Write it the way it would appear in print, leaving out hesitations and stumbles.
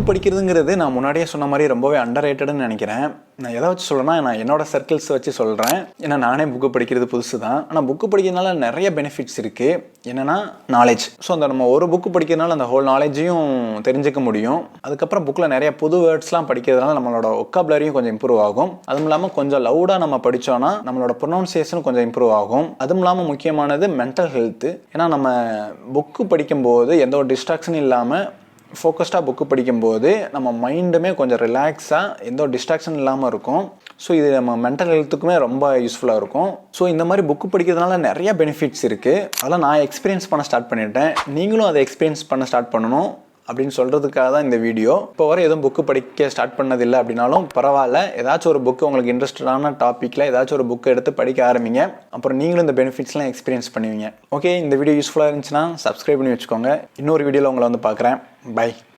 படிக்கிறதுங்கிறது நான் முன்னாடியே சொன்ன மாதிரி ரொம்பவே அண்டர் ரேட்டட்னு நினைக்கிறேன். நான் எதை வச்சு சொல்கிறேன்னா, நான் என்னோட சர்க்கிள்ஸ் வச்சு சொல்கிறேன். ஏன்னா நானே புக்கு படிக்கிறது புதுசு தான். ஆனால் புக்கு படிக்கிறதுனால நிறைய பெனிஃபிட்ஸ் இருக்குது. என்னென்னா நாலேஜ். ஸோ அந்த நம்ம ஒரு புக்கு படிக்கிறதுனால அந்த ஹோல் நாலேஜையும் தெரிஞ்சுக்க முடியும். அதுக்கப்புறம் புக்கில் நிறைய புது வேர்ட்ஸ்லாம் படிக்கிறதுனால நம்மளோட ஒக்காபுலரியும் கொஞ்சம் இம்ப்ரூவ் ஆகும். அதுவும் இல்லாமல் கொஞ்சம் லவுடாக நம்ம படித்தோன்னா நம்மளோட ப்ரொனவுன்சியேஷனும் கொஞ்சம் இம்ப்ரூவ் ஆகும். அதுவும் இல்லாமல் முக்கியமானது மென்டல் ஹெல்த்து. ஏன்னா நம்ம புக்கு படிக்கும்போது எந்த ஒரு டிஸ்ட்ராக்ஷனும் இல்லாமல் ஃபோக்கஸ்டாக புக்கு படிக்கும்போது நம்ம மைண்டுமே கொஞ்சம் ரிலாக்ஸாக எந்த ஒரு டிஸ்ட்ராக்ஷன் இல்லாமல் இருக்கும். ஸோ இது நம்ம மென்டல் ஹெல்த்துக்குமே ரொம்ப யூஸ்ஃபுல்லாக இருக்கும். ஸோ இந்த மாதிரி புக்கு படிக்கிறதுனால நிறைய பெனிஃபிட்ஸ் இருக்குது. அதெல்லாம் நான் எக்ஸ்பீரியன்ஸ் பண்ண ஸ்டார்ட் பண்ணிட்டேன். நீங்களும் அதை எக்ஸ்பீரியன்ஸ் பண்ண ஸ்டார்ட் பண்ணணும் அப்படின்னு சொல்கிறதுக்காக தான் இந்த வீடியோ. இப்போ வரை எதுவும் புக்கு படிக்க ஸ்டார்ட் பண்ணதில்லை அப்படின்னாலும் பரவாயில்ல, ஏதாச்சும் ஒரு புக்கு உங்களுக்கு இன்ட்ரெஸ்டடான டாப்பிக்கில் ஏதாச்சும் ஒரு புக்கு எடுத்து படிக்க ஆரம்பிங்க. அப்புறம் நீங்களும் இந்த பெனிஃபிட்ஸ்லாம் எக்ஸ்பீரியன்ஸ் பண்ணுவீங்க. ஓகே, இந்த வீடியோ யூஸ்ஃபுல்லாக இருந்துச்சுன்னா சப்ஸ்கிரைப் பண்ணி வச்சுக்கோங்க. இன்னொரு வீடியோவில் உங்களை வந்து பார்க்குறேன். பை.